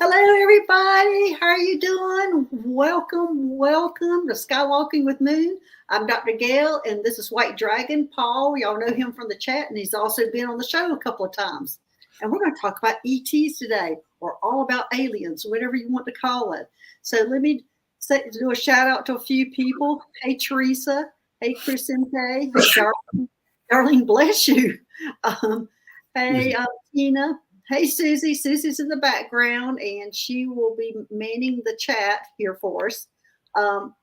Hello, everybody. How are you doing? Welcome to Skywalking with Moon. I'm Dr. Gail, and this is White Dragon. Paul, y'all know him from the chat, and he's also been on the show a couple of times. And we're going to talk about ETs today, or all about aliens, whatever you want to call it. So let me do a shout out to a few people. Hey, Teresa. Hey, Chris MK. Hey, Darlene, bless you. Hey, Tina. Hey, Susie. Susie's in the background, and she will be manning the chat here for us.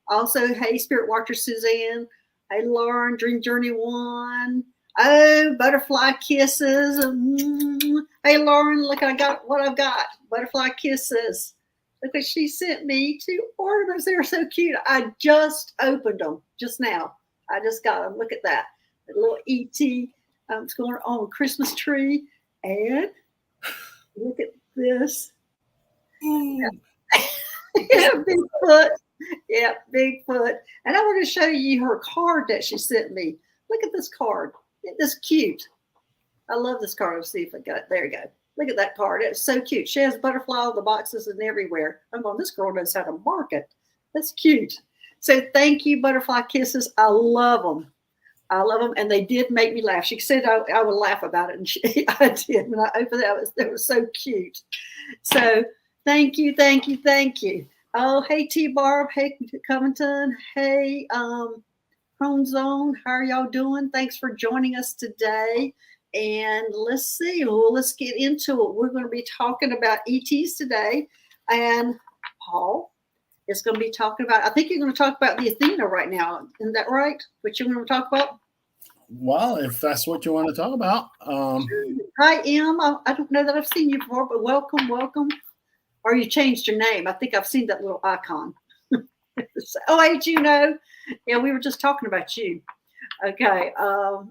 Also, hey, Spirit Watcher Suzanne. Hey, Lauren, Dream Journey One. Oh, butterfly kisses. Hey, Lauren, look, I got what I've got. Butterfly kisses. Look what she sent me 2 ornaments. They're so cute. I just opened them just now. I just got them. Look at that. A little ET. It's going on a Christmas tree. And look at this. Yeah, Bigfoot. Yeah, Bigfoot. And I want to show you her card that she sent me. Look at this card. Isn't this cute? I love this card. Let's see if I got it. There you go. Look at that card. It's so cute. She has butterfly on the boxes and everywhere. I'm going, this girl knows how to market. That's cute. So thank you, Butterfly Kisses. I love them. I love them, and they did make me laugh. She said I would laugh about it, and I did. When I opened it, they were so cute. So thank you. Oh, hey, T-Barb. Hey, Covington. Hey, Home Zone. How are y'all doing? Thanks for joining us today. And let's see. Well, let's get into it. We're going to be talking about ETs today. And Paul is going to be talking about, I think you're going to talk about the Athena right now. Isn't that right? What you're going to talk about? Well, if that's what you want to talk about. Hi, Em. I don't know that I've seen you before, but welcome. Or you changed your name. I think I've seen that little icon. Oh, hey, Juno. Yeah, we were just talking about you. Okay.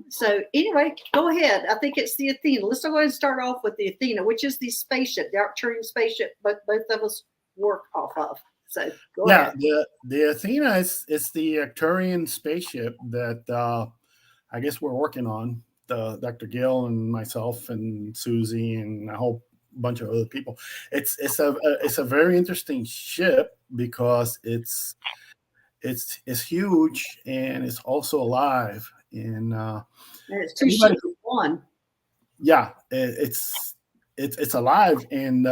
So anyway, go ahead. I think it's the Athena. Let's go ahead and start off with the Athena, which is the spaceship, the Arcturian spaceship, but both of us work off of. So go ahead. The Athena is the Arcturian spaceship that I guess we're working on. Dr. Gill and myself and Susie and a whole bunch of other people. It's a very interesting ship because it's huge and it's also alive. And it's two ships in one. Yeah, it's alive, and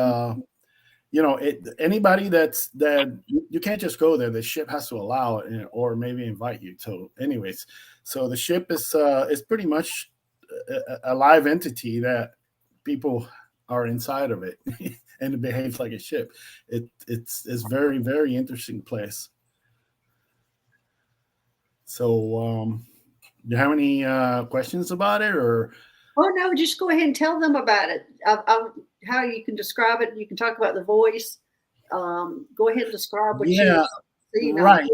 anybody that you can't just go there. The ship has to allow it, or maybe invite you. So, anyways, so the ship is pretty much a live entity that people are inside of it, and it behaves like a ship. It's very, very interesting place. So, do you have any questions about it, or? Oh no, just go ahead and tell them about it. How you can describe it. You can talk about the voice. Go ahead and describe what you see. Right.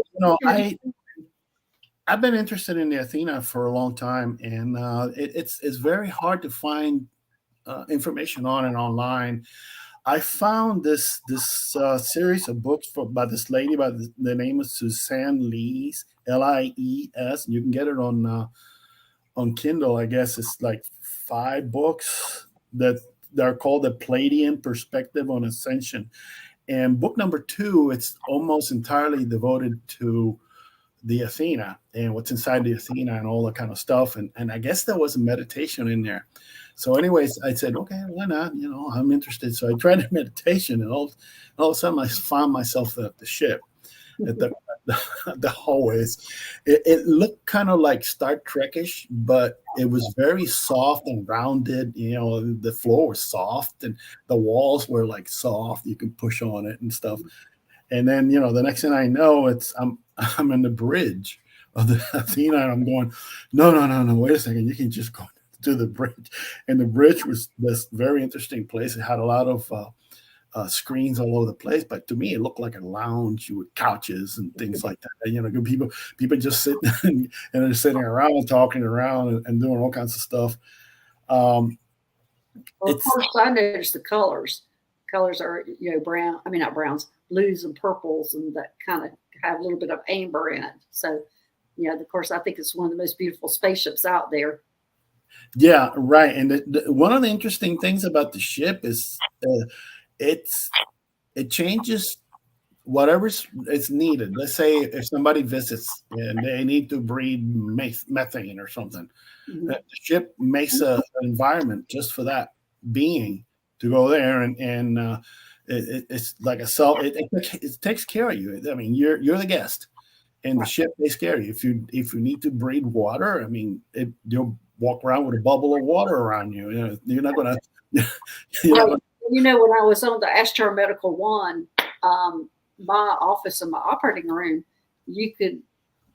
I've been interested in the Athena for a long time, and it's very hard to find information on it online. I found this series of books by this lady by the name of Suzanne Lees, Lies. You can get it on Kindle. I guess it's like 5 books that are called The Palladian Perspective on Ascension. And book number 2, it's almost entirely devoted to the Athena and what's inside the Athena and all that kind of stuff. And I guess there was a meditation in there. So anyways, I said, okay, why not? I'm interested. So I tried the meditation, and all of a sudden I found myself at the ship, at the hallways. It looked kind of like Star Trek-ish, but it was very soft and rounded. The floor was soft and the walls were like soft. You could push on it and stuff. And then, the next thing I know, I'm in the bridge of the Athena, and I'm going, no, wait a second. You can just go to the bridge. And the bridge was this very interesting place. It had a lot of screens all over the place, but to me, it looked like a lounge with couches and things like that. People just sitting and they're sitting around, talking around, and doing all kinds of stuff. Well, of course, I noticed the colors. Colors are, brown. I mean, not browns, blues and purples, and that kind of have a little bit of amber in it. So, of course, I think it's one of the most beautiful spaceships out there. Yeah, right. And one of the interesting things about the ship is it's it changes whatever's it's needed. Let's say if somebody visits and they need to breed methane or something, Mhm. the ship makes an environment just for that being to go there, and it's like a self. It takes care of you. I mean, you're the guest, and the ship takes care of you. If you need to breed water, I mean, you'll walk around with a bubble of water around you. You know, you're not gonna. You're not Well, gonna. you know, when I was on the Astro Medical One, my office and my operating room, you could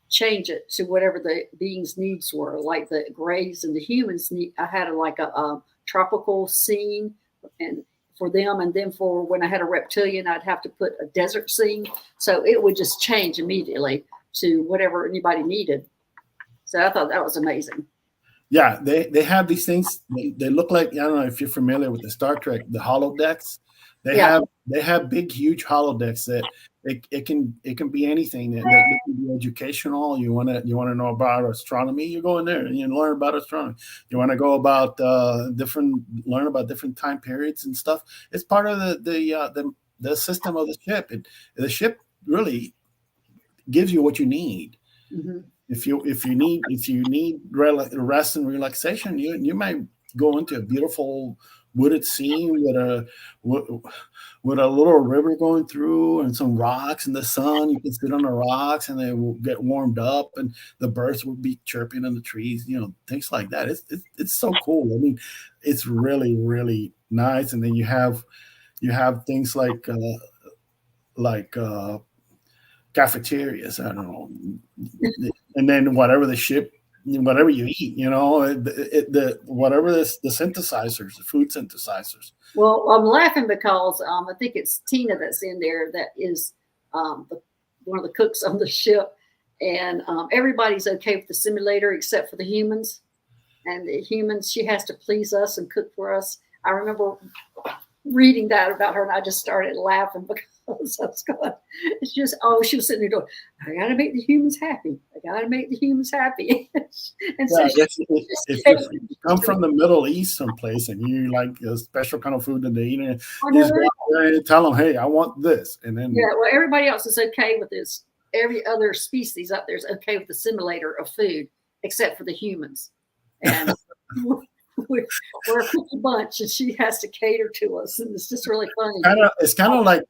change it to whatever the being's needs were. Like the Greys and the humans need. I had a tropical scene, and for them, and then for when I had a reptilian, I'd have to put a desert scene. So it would just change immediately to whatever anybody needed. So I thought that was amazing. Yeah, they have these things. They look like, I don't know if you're familiar with the Star Trek, the holodecks. They Yeah. have they have big, huge holodecks that it can be anything. That it can be educational. You wanna know about astronomy, you go in there and you learn about astronomy. You want to go about learn about different time periods and stuff. It's part of the system of the ship. The ship really gives you what you need. Hmm. If you need rest and relaxation, you might go into a beautiful wooded scene with a little river going through and some rocks in the sun. You can sit on the rocks and they will get warmed up, and the birds will be chirping in the trees. Things like that. It's so cool. I mean, it's really really nice. And then you have things like cafeterias. I don't know, and then whatever you eat, whatever the synthesizers, the food synthesizers. Well, I'm laughing because I think it's Tina that's in there that is one of the cooks on the ship, and everybody's okay with the simulator except for the humans. And the humans, she has to please us and cook for us. I remember reading that about her, and I just started laughing because I was going. It's just she was sitting there going, "I got to make the humans happy. I got to make the humans happy." And so Yeah, she if just you come from the Middle East someplace and you like a special kind of food that they eat, you just go oh, out there and tell them, "Hey, I want this," and yeah, then well, everybody else is okay with this. Every other species up there is okay with the simulator of food, except for the humans. And we're, we're a cookie bunch, and she has to cater to us, and it's just really funny. it's kind of like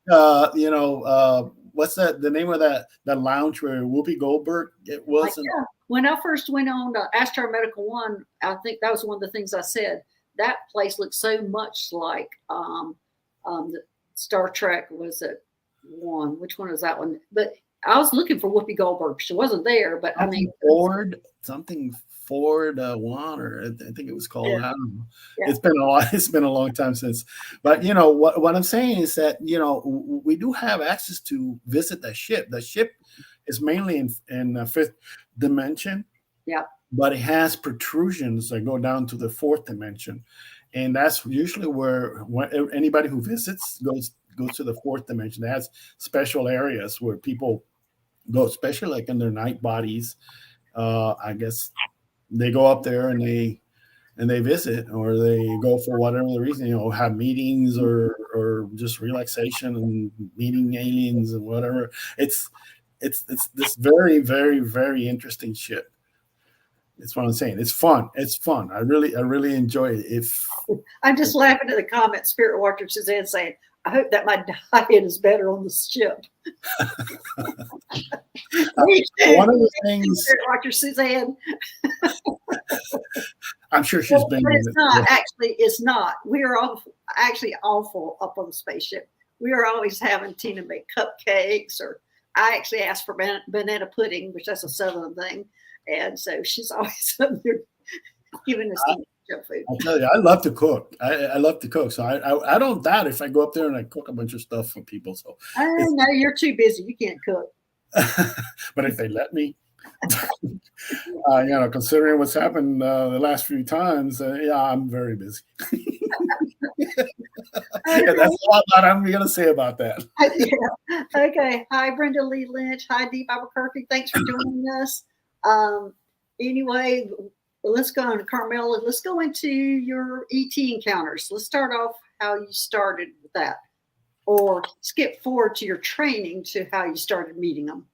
what's the name of that lounge where Whoopi Goldberg it Like, was? And yeah, when I first went on Astro Medical One, I think that was one of the things I said. That place looked so much like the Star Trek. Was it one? Which one is that one? But I was looking for Whoopi Goldberg. She wasn't there, but I mean, something Ford one, or I think it was yeah, called. I don't know. yeah. It's been a lot. It's been a long time since. But what I'm saying is that we do have access to visit the ship. The ship is mainly in the fifth dimension, Yeah. but it has protrusions that go down to the fourth dimension, and that's usually where anybody who visits goes to the fourth dimension. It has special areas where people go, especially like in their night bodies. I guess they go up there and they visit, or they go for whatever the reason, have meetings or just relaxation and meeting aliens and whatever. It's this very very very interesting shit. It's what I'm saying. It's fun. I really enjoy it. I'm just laughing at the comment Spirit Watcher Suzanne saying, I hope that my diet is better on the ship. Me too. One of the things, Spirit Watcher Suzanne. I'm sure she's been But in it's it. not. Actually, it's not. We are all actually awful up on the spaceship. We are always having Tina make cupcakes, or I actually asked for banana pudding, which that's a Southern thing. And so she's always up there giving us ship food. I tell you, I love to cook. I love to cook. So I don't doubt if I go up there and I cook a bunch of stuff for people. So, Oh, no, you're too busy. You can't cook. but if they let me, considering what's happened the last few times, yeah, I'm very busy. Yeah, that's all I'm going to say about that. Yeah. Okay. Hi, Brenda Lee Lynch. Hi, Deep Albuquerque. Thanks for joining us. Anyway, let's go on to Carmela. Let's go into your ET encounters. Let's start off how you started with that. or skip forward to your training to how you started meeting them?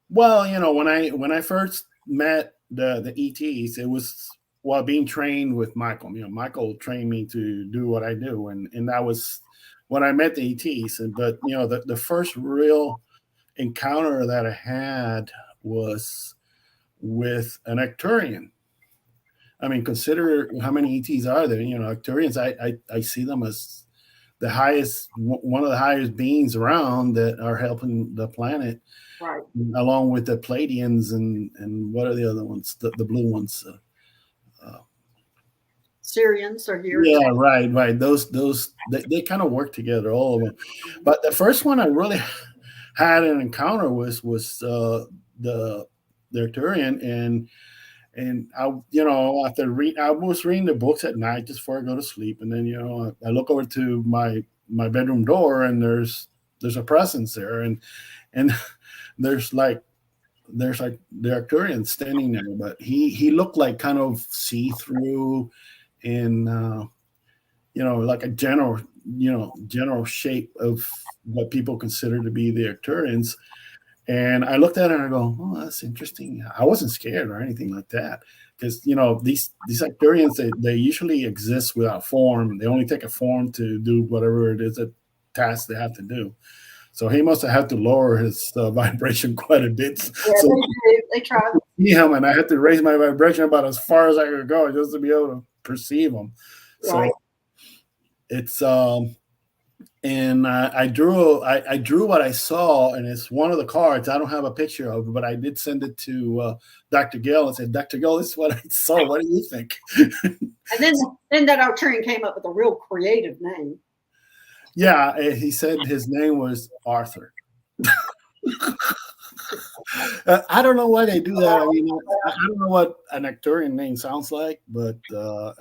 Well, when I first met the ETs, it was while being trained with Michael. Michael trained me to do what I do, and that was when I met the ETs. But the first real encounter that I had was with an Arcturian. I mean, consider how many ETs are there. Arcturians. I see them as one of the highest beings around that are helping the planet, Right. along with the Pleiadians and what are the other ones? The blue ones. Syrians are here. Yeah, right. Those they kind of work together, all of them. But the first one I really had an encounter the Arcturian, and I was reading the books at night just before I go to sleep, and then I look over to my bedroom door, and there's a presence there, and there's like the Arcturian standing there, but he looked like kind of see through, in like a general shape of what people consider to be the Arcturians. And I looked at it and I go, oh, that's interesting. I wasn't scared or anything like that, because these Arcturians, they usually exist without form. They only take a form to do whatever it is that task they have to do. So he must have had to lower his vibration quite a bit. Yeah, So they try. see him, and I had to raise my vibration about as far as I could go just to be able to perceive him. Right. So it's and I drew what I saw, and it's one of the cards. I don't have a picture of it, but I did send it to Dr. Gail and said, Dr. Gail, this is what I saw. What do you think? And then that Arcturian came up with a real creative name. Yeah, he said his name was Arthur. I don't know why they do that. I mean, I don't know what an Arcturian name sounds like, but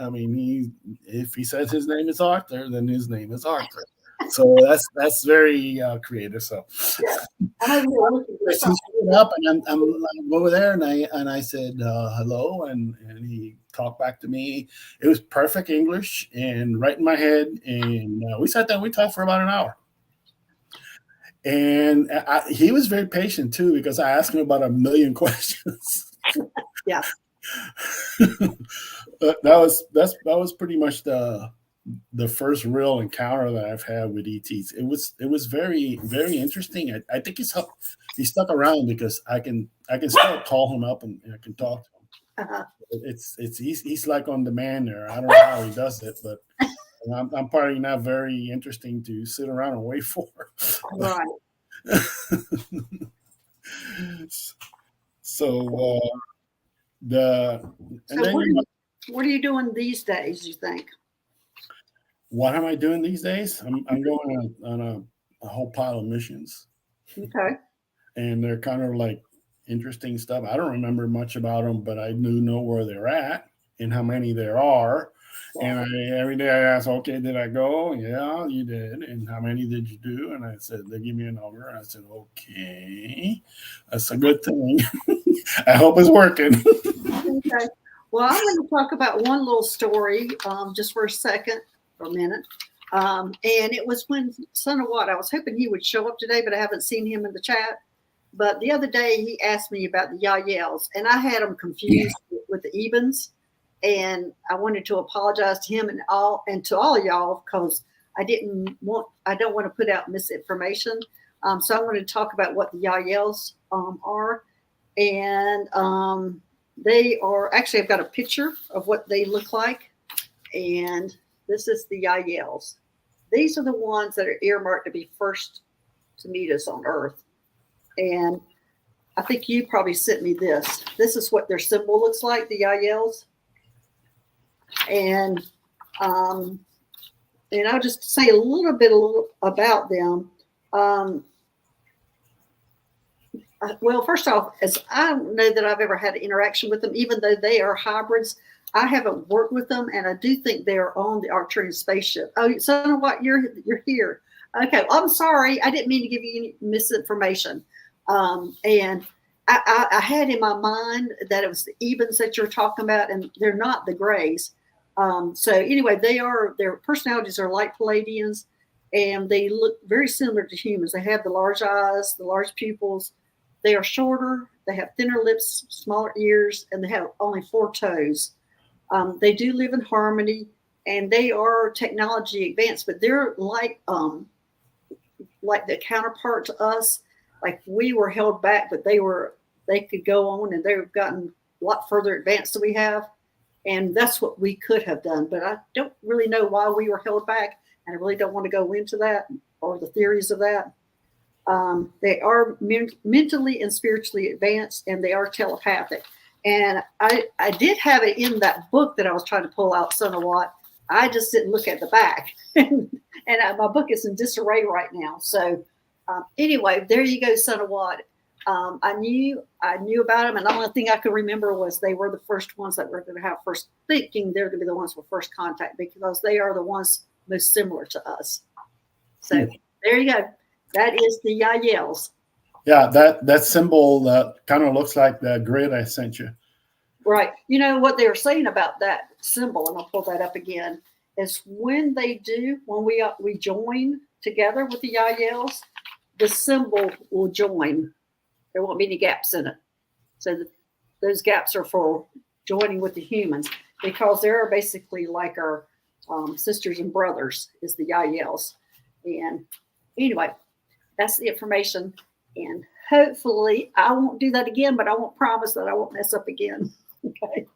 I mean, if he says his name is Arthur, then his name is Arthur. So that's very creative. So I know he showed up, and I'm over there, and I said hello, and he talked back to me. It was perfect English and right in my head, and we sat down. We talked for about an hour. And he was very patient too, because I asked him about a million questions. Yeah. That was pretty much the first real encounter that I've had with ETs. It was very, very interesting. I think he stuck around because I can still call him up and I can talk to him. Uh-huh. He's like on demand there. I don't know how he does it, but I'm probably not very interesting to sit around and wait for. Right. So what are you doing these days, you think? What am I doing these days? I'm going on a whole pile of missions. Okay. And they're kind of like interesting stuff. I don't remember much about them, but I do know where they're at and how many there are. And every day I ask, okay, did I go? Yeah, you did. And how many did you do? And I said, they give me a number. I said, okay, that's a good thing. I hope it's working. Okay. Well, I'm going to talk about one little story just for a minute. And it was when Son of Watt, I was hoping he would show up today, but I haven't seen him in the chat. But the other day he asked me about the Yaels, and I had him confused with the Ebens. And I wanted to apologize to him and to all of y'all, because I don't want to put out misinformation. So I wanted to talk about what the Yaels are. And they are actually, I've got a picture of what they look like. And this is the Yaels. These are the ones that are earmarked to be first to meet us on Earth. And I think you probably sent me this. This is what their symbol looks like, the Yaels. And I'll just say a little bit about them. Well, first off, as I don't know that I've ever had an interaction with them, even though they are hybrids. I haven't worked with them, and I do think they are on the Arcturian spaceship. Oh, so what? You're here. Okay, well, I'm sorry. I didn't mean to give you any misinformation. And I had in my mind that it was the Ebens that you're talking about, and they're not the Greys. So anyway, their personalities are like Pleiadians, and they look very similar to humans. They have the large eyes, the large pupils. They are shorter. They have thinner lips, smaller ears, and they have only 4 toes. They do live in harmony, and they are technology advanced, but they're like the counterpart to us. Like we were held back, but they could go on, and they've gotten a lot further advanced than we have. And that's what we could have done. But I don't really know why we were held back, and I really don't want to go into that or the theories of that. They are mentally and spiritually advanced, and they are telepathic. And I did have it in that book that I was trying to pull out, Son of Watt. I just didn't look at the back. And my book is in disarray right now. So anyway, there you go, Son of Watt. I knew about them, and the only thing I could remember was they were the first ones that were going to have first thinking. They're going to be the ones with first contact because they are the ones most similar to us. So there you go. That is the Yaels. Yeah, that symbol kind of looks like the grid I sent you. Right. You know what they were saying about that symbol, and I'll pull that up again, is when we join together with the Yaels, the symbol will join. There won't be any gaps in it. So those gaps are for joining with the humans because they're basically like our sisters and brothers is the Yaels. And anyway, that's the information. And hopefully I won't do that again, but I won't promise that I won't mess up again. Okay.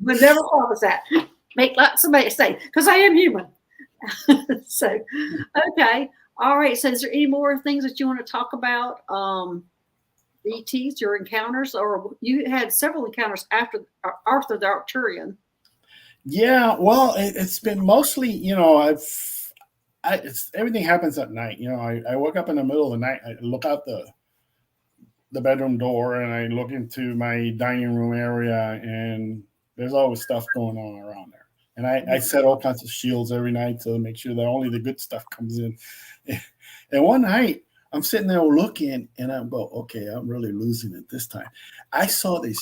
But never promise that. Make lots of mistakes because I am human. So, okay. All right. So, is there any more things that you want to talk about? ETs, your encounters, or you had several encounters after Arthur the Arcturian? Yeah. Well, it's been mostly, everything happens at night. I wake up in the middle of the night. I look out the bedroom door and I look into my dining room area, and there's always stuff going on around there. And I set all kinds of shields every night to make sure that only the good stuff comes in. And one night I'm sitting there looking, and I'm go, okay, I'm really losing it this time. I saw this.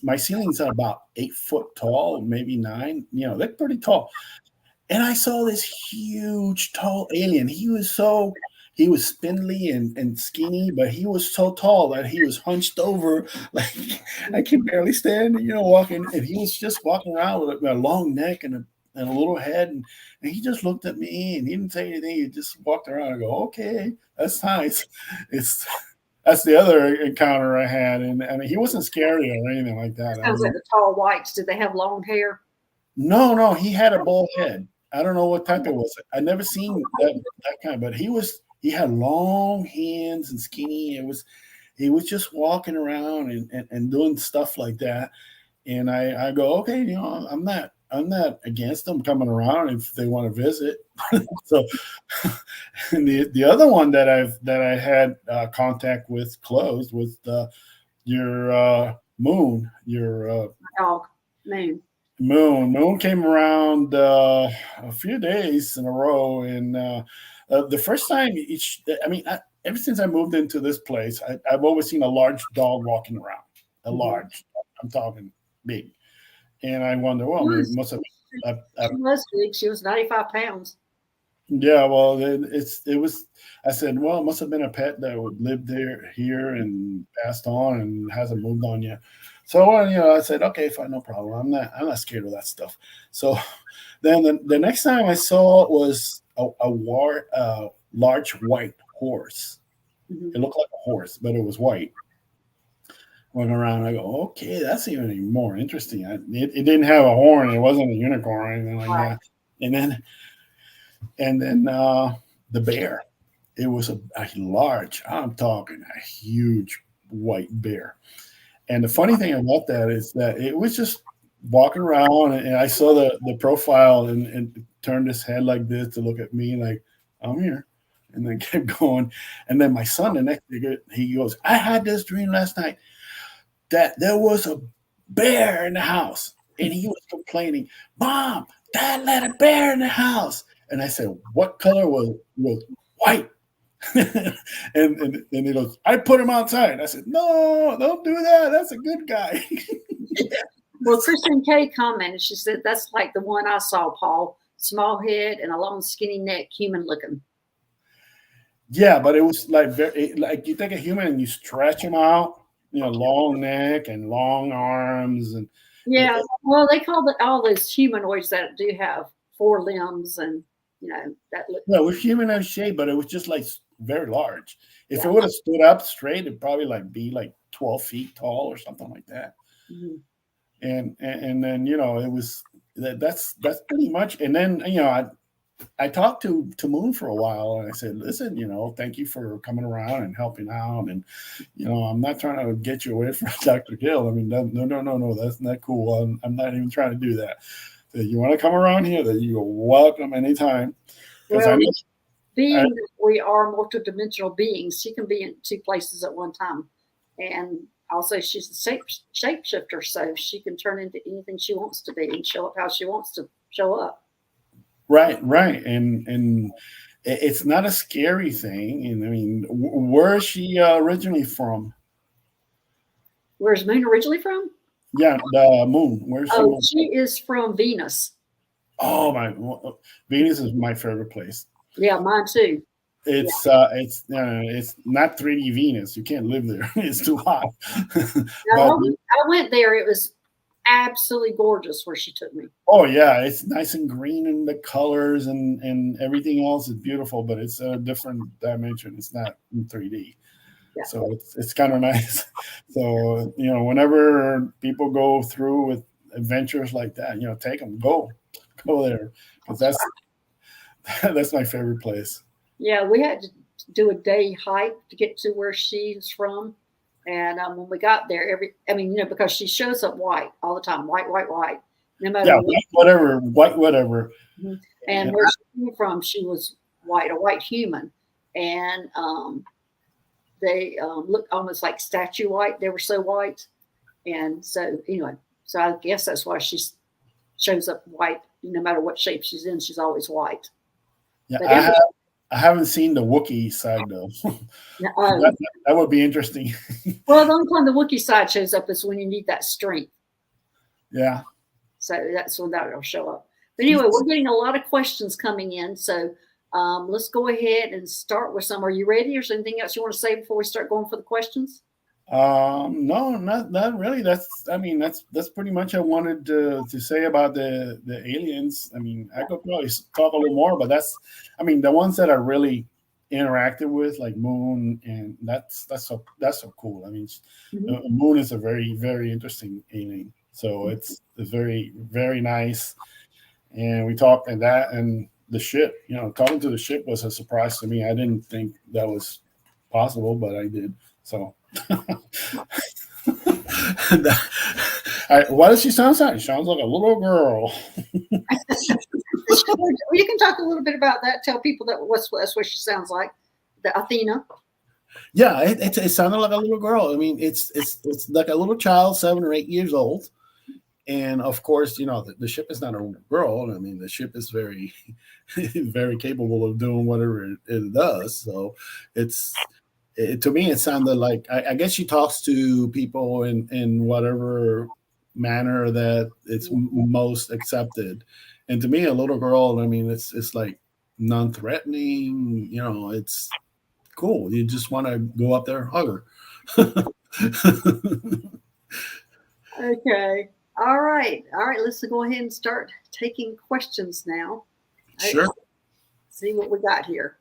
My ceilings are about 8 foot tall, maybe 9. They're pretty tall. And I saw this huge, tall alien. He was spindly and skinny, but he was so tall that he was hunched over, like I can barely stand, walking. And he was just walking around with a long neck and a little head. And he just looked at me and he didn't say anything. He just walked around. I go, okay, that's nice. That's the other encounter I had. And I mean, he wasn't scary or anything like that. Sounds like the tall whites. Did they have long hair? No, he had a bald head. I don't know what type it was. I never seen that kind, but he had long hands and skinny. He was just walking around and doing stuff like that. And I go, okay, I'm not against them coming around if they want to visit. So and the other one that I had contact with closed with your moon, your dog Moon. Moon came around a few days in a row, and the first time ever since I moved into this place, I've always seen a large dog walking around. Large, I'm talking big, and I wonder, well, it must have. She was big. She was 95 pounds. Yeah, well, it was. I said, well, it must have been a pet that lived here and passed on and hasn't moved on yet. So I said, okay, fine, no problem. I'm not scared of that stuff. So then the next time I saw was a large white horse. Mm-hmm. It looked like a horse, but it was white. Went around. I go, okay, that's even more interesting. It didn't have a horn. It wasn't a unicorn or anything like that. And then the bear. It was a large. I'm talking a huge white bear. And the funny thing about that is that it was just walking around, and I saw the profile and turned his head like this to look at me like, I'm here. And then kept going. And then my son, the next day, he goes, I had this dream last night that there was a bear in the house. And he was complaining, Mom, Dad let a bear in the house. And I said, what color was white? and he goes, I put him outside. I said, no, don't do that. That's a good guy. Well, Kristen Kay commented. She said, that's like the one I saw, Paul. small head and a long skinny neck, human looking. Yeah, but it was like very like you take a human and you stretch him out, long neck and long arms, and Yeah, well, they call it all those humanoids that do have four limbs and that look. yeah, it was human shape, but it was just like very large. If Yeah. it would have stood up straight, it'd probably like be like 12 feet tall or something like that. Mhm. And then it was that's pretty much. And then I talked to Moon for a while, and I said, listen, thank you for coming around and helping out. And, I'm not trying to get you away from Dr. Gill. I mean, no, that's not cool. I'm not even trying to do that. So you want to come around here, that you're welcome anytime. Because Well, being that we are multidimensional beings, she can be in two places at one time. And also, she's a shapeshifter, so she can turn into anything she wants to be and show up how she wants to show up. right. And it's not a scary thing. And I mean, where is she originally from? Where's Moon originally from? Yeah, the Moon. Where's she? Oh, she is from Venus. Oh my, Venus is my favorite place. Yeah, mine too. It's not 3D Venus. You can't live there. It's too hot. But I went there. It was absolutely gorgeous where she took me. oh yeah, it's nice and green, and the colors and everything else is beautiful. But it's a different dimension. It's not in 3D. Yeah. So it's kind of nice. So whenever people go through with adventures like that, take them, go there, because that's my favorite place. Yeah, we had to do a day hike to get to where she's from. And when we got there, because she shows up white all the time, white, no matter Yeah, what. whatever. And where she came from, she was white, a white human. And they looked almost like statue white. They were so white. And so, anyway, so I guess that's why she shows up white. No matter what shape she's in, she's always white. Yeah, I haven't seen the Wookiee side though. That would be interesting. Well, the only time the Wookiee side shows up is when you need that strength. Yeah. So that's when that will show up. But anyway, we're getting a lot of questions coming in. So let's go ahead and start with some. Are you ready, or is there anything else you want to say before we start going for the questions? No, not really. That's pretty much I wanted to say about the aliens. I mean, I could probably talk a little more, but the ones that I really interacted with, like Moon, and that's so cool. I mean, Moon is a very, very interesting alien. So it's very, very nice. And we talked and the ship, talking to the ship was a surprise to me. I didn't think that was possible, but I did. So what does she sound like? She sounds like a little girl. You can talk a little bit about that. Tell people that's what she sounds like, the Athena. Yeah, it sounded like a little girl. I mean, it's like a little child, 7 or 8 years old, and of course, the ship is not a girl. I mean, the ship is very, very capable of doing whatever it does. So to me, it sounded like I guess she talks to people in whatever manner that it's most accepted. And to me, a little girl, I mean, it's like non-threatening. It's cool. You just want to go up there and hug her. Okay. All right. Let's go ahead and start taking questions now. Sure. See what we got here.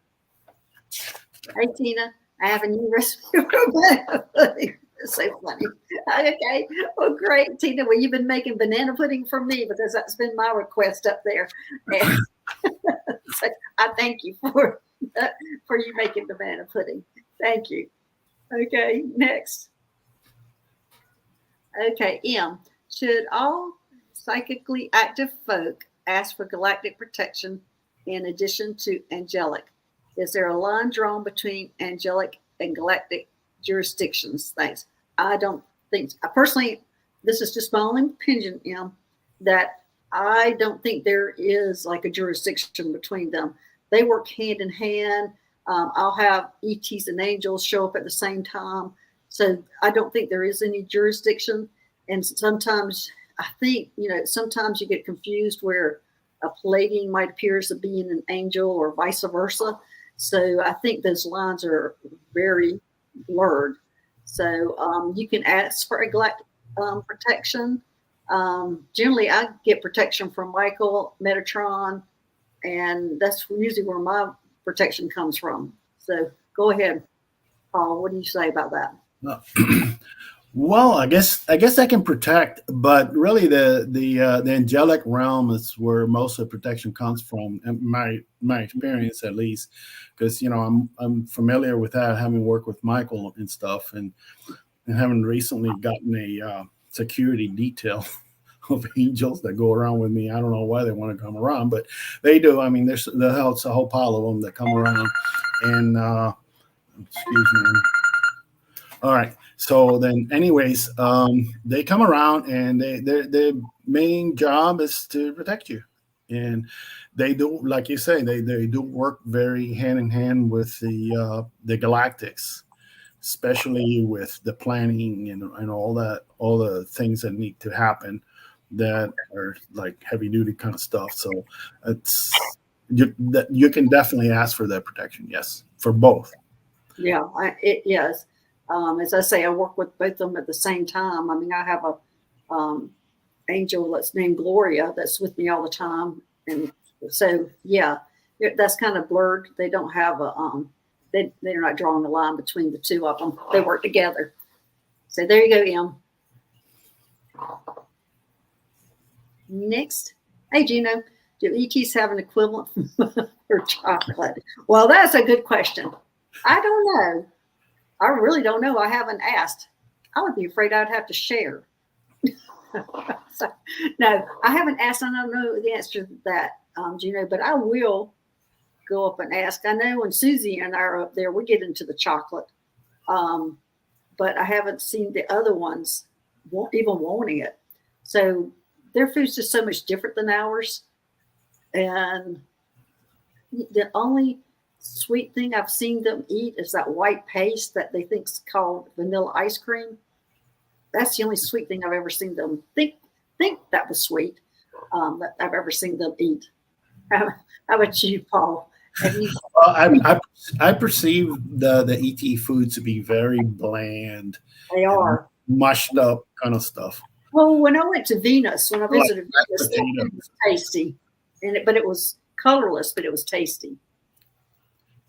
Hey, Tina. I have a new recipe for banana pudding. It's so funny. Okay. Well, great, Tina. Well, you've been making banana pudding for me because that's been my request up there. And so I thank you for you making the banana pudding. Thank you. Okay. Next. Okay. M. Should all psychically active folk ask for galactic protection in addition to angelic? Is there a line drawn between angelic and galactic jurisdictions? Thanks. I don't think, personally, this is just my own opinion, that I don't think there is like a jurisdiction between them. They work hand in hand. I'll have ETs and angels show up at the same time. So I don't think there is any jurisdiction. And sometimes I think, sometimes you get confused where a Palladian might appear as being an angel or vice versa. So I think those lines are very blurred. So you can ask for a galactic protection. Generally, I get protection from Michael, Metatron, and that's usually where my protection comes from. So go ahead, Paul. What do you say about that? Well, I guess I can protect, but really the angelic realm is where most of the protection comes from, in my experience at least, because I'm familiar with that, having worked with Michael and stuff, and having recently gotten a security detail of angels that go around with me. I don't know why they want to come around, but they do. I mean, there's a whole pile of them that come around, and excuse me. All right. So then, anyways, they come around, and their main job is to protect you, and they do, like you say, they do work very hand in hand with the galactics, especially with the planning and all the things that need to happen that are like heavy duty kind of stuff. So it's that you can definitely ask for that protection. Yes, for both. Yeah, yes. As I say, I work with both of them at the same time. I mean, I have a angel that's named Gloria that's with me all the time, and so yeah, that's kind of blurred. They don't have a they're not drawing a line between the two of them. They work together. So there you go, Em. Next, hey Gino, do ETs have an equivalent for chocolate? Well, that's a good question. I don't know. I really don't know. I haven't asked. I would be afraid I'd have to share. So, no, I haven't asked. I don't know the answer to that, Gino, but I will go up and ask. I know when Susie and I are up there, we get into the chocolate, um, but I haven't seen the other ones even wanting it. So their food's just so much different than ours. And the only sweet thing I've seen them eat is that white paste that they think's called vanilla ice cream. That's the only sweet thing I've ever seen them think that was sweet, that I've ever seen them eat. How about you, Paul? Have you? Well, I perceive the ET foods to be very bland They and are. mushed up kind of stuff. Well, when I went to Venus, when I Like visited mashed Venus, that food potatoes. was tasty, but it was colorless, but it was tasty.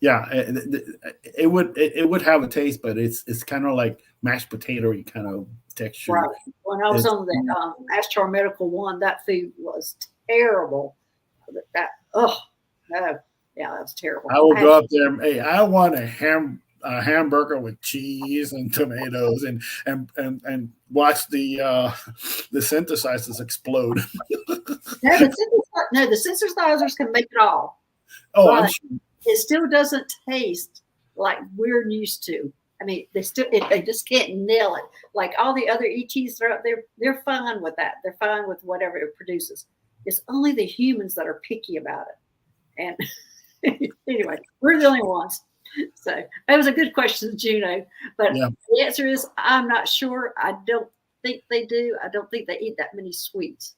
Yeah, it would have a taste, but it's kind of like mashed potato kind of texture. Right. When I was It's on the Astro Medical one, that food was terrible. That oh no, yeah, that was terrible. I will I had go up there. Hey, I want a hamburger with cheese and tomatoes, and watch the synthesizers explode. no, the synthesizers can make it all, Oh, I'm but sure. it still doesn't taste like we're used to. I mean, they just can't nail it. Like all the other ETs that are out there, they're fine with that. They're fine with whatever it produces. It's only the humans that are picky about it. And anyway, we're the only ones. So that was a good question, Juno. But Yeah. the answer is I'm not sure. I don't think they do. I don't think they eat that many sweets.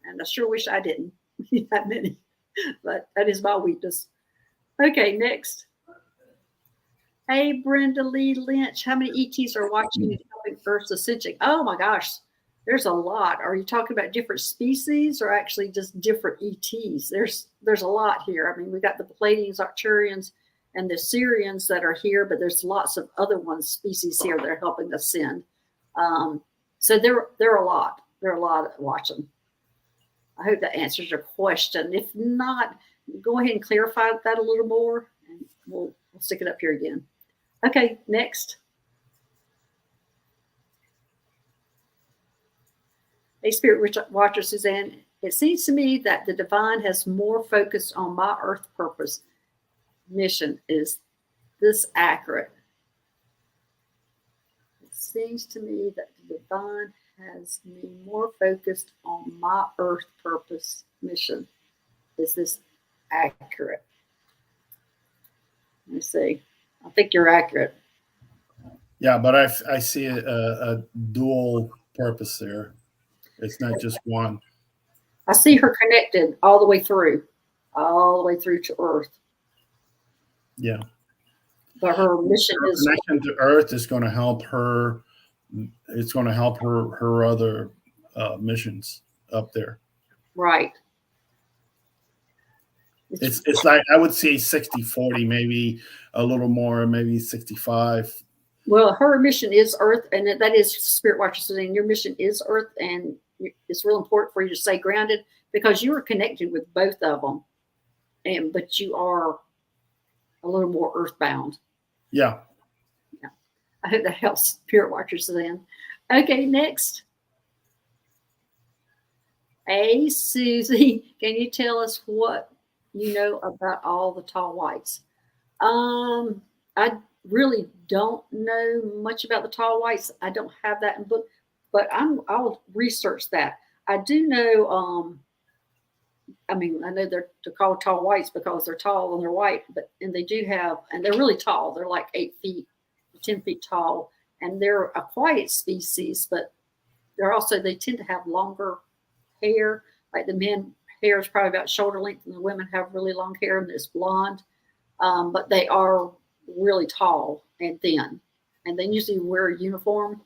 And I sure wish I didn't eat that many. But that is my weakness. Okay, next. Hey, Brenda Lee Lynch, how many ETs are watching and helping Earth's ascension? Oh my gosh, there's a lot. Are you talking about different species or actually just different ETs? There's a lot here. I mean, we got the Palladians, Arcturians, and the Syrians that are here, but there's lots of other ones species here that are helping ascend. So there are a lot. There are a lot watching. I hope that answers your question. If not, go ahead and clarify that a little more, and we'll stick it up here again. Okay, next. Hey, Spirit Watcher Suzanne, it seems to me that the divine has more focused on my earth purpose mission. Is this accurate? It seems to me that the divine has me more focused on my earth purpose mission. Is this accurate? Let me see. I think you're accurate. Yeah, but I see a dual purpose there. It's not just one. I see her connected all the way through to Earth. Yeah. But her mission Her is connection to Earth is going to help her. It's going to help her other missions up there. right. It's like I would say 60-40, maybe a little more, maybe 65. Well, her mission is Earth, and that is Spirit Watcher saying your mission is Earth, and it's real important for you to stay grounded because you are connected with both of them, but you are a little more earthbound. Yeah. Yeah. I hope that helps Spirit Watchers then. Okay, next. Hey, Susie, can you tell us what you know about all the tall whites? I really don't know much about the tall whites. I don't have that in book, but I'll research that. I do know. I mean, I know they're called tall whites because they're tall and they're white, and they do have, and they're really tall. They're like 8 feet, 10 feet tall, and they're a quiet species, but they tend to have longer hair. Like the men hair is probably about shoulder length, and the women have really long hair and it's blonde. But they are really tall and thin, and they usually wear a uniform.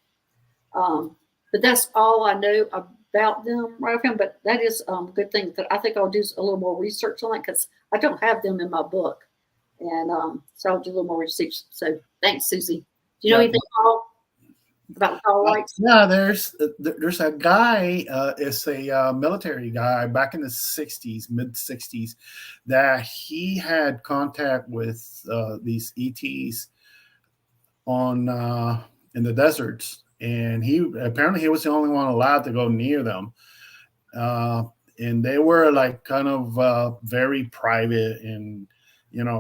But that's all I know about them right now. But that is a good thing that I think I'll do a little more research on that because I don't have them in my book, and so I'll do a little more research. So thanks, Susie. Do you know anything about tall whites? Yeah, there's a guy. It's a military guy back in the '60s, mid '60s, that he had contact with these ETs on in the deserts, and he was the only one allowed to go near them. And they were like kind of very private and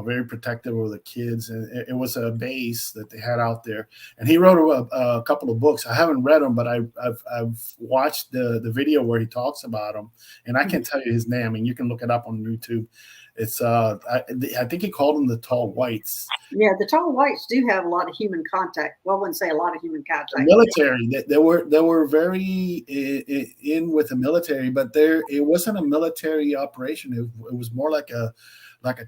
very protective of the kids. And it was a base that they had out there. And he wrote a couple of books. I haven't read them, but I've watched the video where he talks about them. And I can't tell you his name. I mean, you can look it up on YouTube. It's I think he called them the tall whites. Yeah, the tall whites do have a lot of human contact. Well, I wouldn't say a lot of human contact. The military, they were very in with the military, but it wasn't a military operation. It was more like a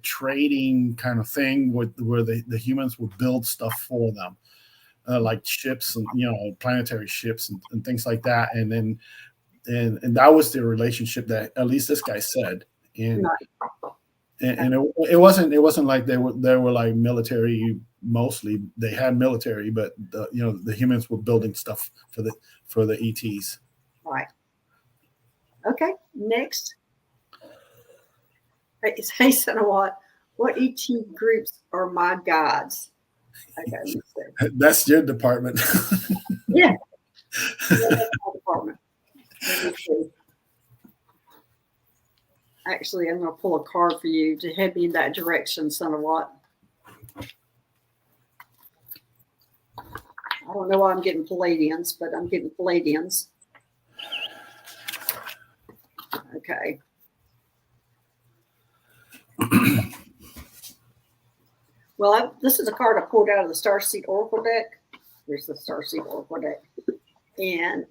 trading kind of thing where the humans would build stuff for them, like ships and planetary ships and things like that. And then and that was the relationship that at least this guy said. And it wasn't like they were like military. Mostly they had military, but the humans were building stuff for the ETs. Right. Okay. Next. Hey, Sanawat, what ET groups are my gods? Okay. That's your department. Yeah. That's my department. Let me see. Actually, I'm going to pull a card for you to head me in that direction, Sanawat. I don't know why I'm getting Palladians, but I'm getting Palladians. Okay. Well, this is a card I pulled out of the Starseed Oracle deck. Here's the Starseed Oracle deck. And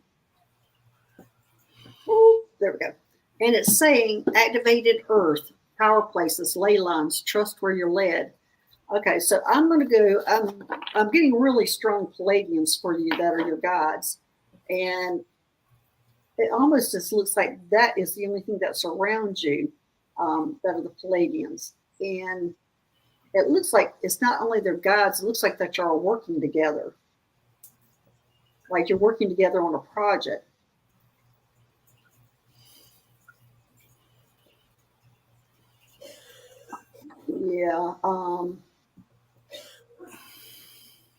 there we go. And it's saying activated earth, power places, ley lines, trust where you're led. Okay, so I'm going to go. I'm getting really strong Palladians for you that are your guides. And it almost just looks like that is the only thing that surrounds you, that are the Palladians. And it looks like it's not only their guides, it looks like that you're all working together. Like you're working together on a project. Yeah.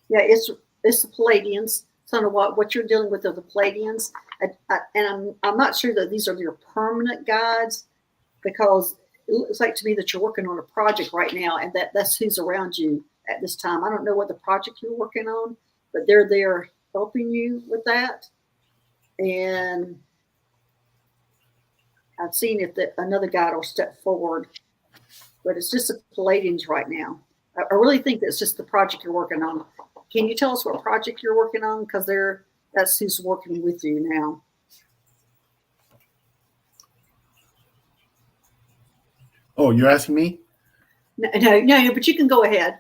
Yeah, it's the Palladians. So what you're dealing with are the Palladians. And I'm not sure that these are your permanent guides, because it looks like to me that you're working on a project right now, and that's who's around you at this time. I don't know what the project you're working on, but they're there helping you with that. And I've seen if another guide will step forward, but it's just the Palladians right now. I really think that's just the project you're working on. Can you tell us what project you're working on? Because that's who's working with you now. Oh, you're asking me? No, but you can go ahead.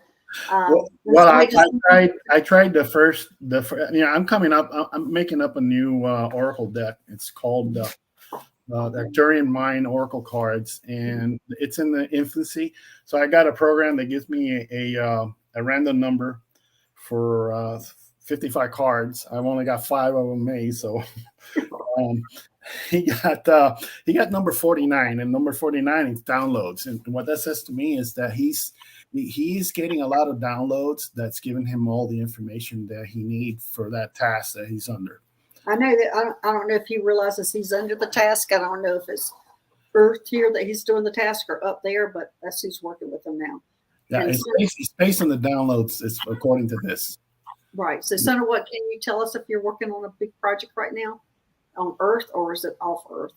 Well, I tried I'm coming up. I'm making up a new Oracle deck. It's called the Arcturian Mind Oracle cards, and it's in the infancy. So I got a program that gives me a random number for 55 cards. I've only got 5 of them made, so um, he got number 49, and number 49 is downloads. And what that says to me is that he's getting a lot of downloads that's giving him all the information that he needs for that task that he's under. I know that I don't know if he realizes he's under the task. I don't know if it's Earth here that he's doing the task or up there, but that's who's working with him now. Yeah, it's based on the downloads. It's according to this. Right. So, son of what, can you tell us if you're working on a big project right now on Earth, or is it off Earth?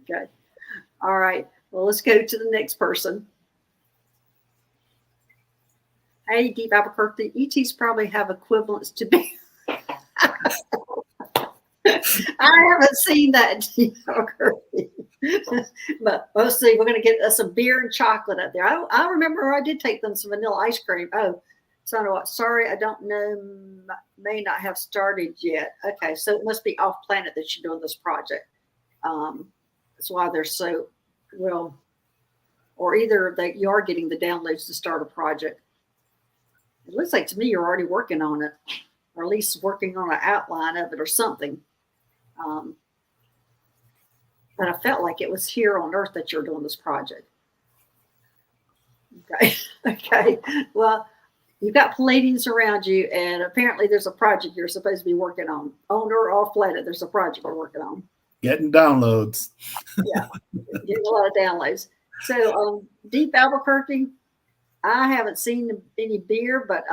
Okay. All right. Well, let's go to the next person. Hey, Deep Albuquerque, ETs probably have equivalents to be. I haven't seen that, Deep Albuquerque. But let's see, we're going to get us some beer and chocolate up there. I remember I did take them some vanilla ice cream. Oh, so I know what. Sorry, I don't know. May not have started yet. Okay, so it must be off planet that you're doing this project. That's why they're so well, or either that you are getting the downloads to start a project. It looks like to me you're already working on it, or at least working on an outline of it or something. But I felt like it was here on Earth that you're doing this project. Okay. Okay. Well, you've got Palladians around you, and apparently there's a project you're supposed to be working on or off planet. There's a project you're working on. Getting downloads. Yeah, getting a lot of downloads. So, Deep Albuquerque, I haven't seen any beer, but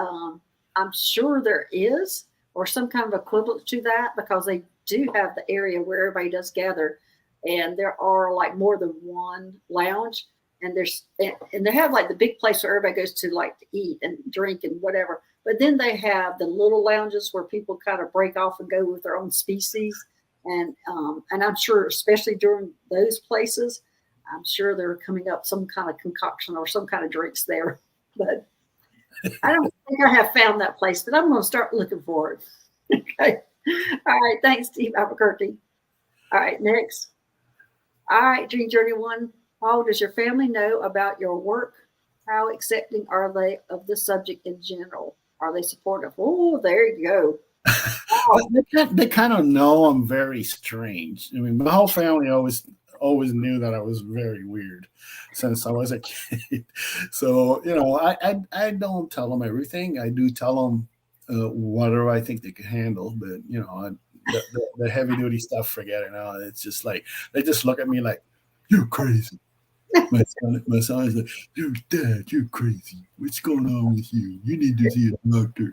I'm sure there is, or some kind of equivalent to that, because they do have the area where everybody does gather, and there are like more than one lounge, and they have like the big place where everybody goes to like to eat and drink and whatever. But then they have the little lounges where people kind of break off and go with their own species, and I'm sure, especially during those places, I'm sure they're coming up some kind of concoction or some kind of drinks there. But I don't think I have found that place, but I'm going to start looking for it. Okay. All right. Thanks, Steve Albuquerque. All right. Next. All right, Dream Journey 1. How does your family know about your work? How accepting are they of the subject in general? Are they supportive? Oh, there you go. They kind of know I'm very strange. I mean, my whole family always knew that I was very weird since I was a kid. So, I don't tell them everything. I do tell them whatever I think they can handle. But, the heavy duty stuff, forget it now. It's just like, they just look at me like, you're crazy. My son is like, Dad, you're crazy. What's going on with you? You need to see a doctor.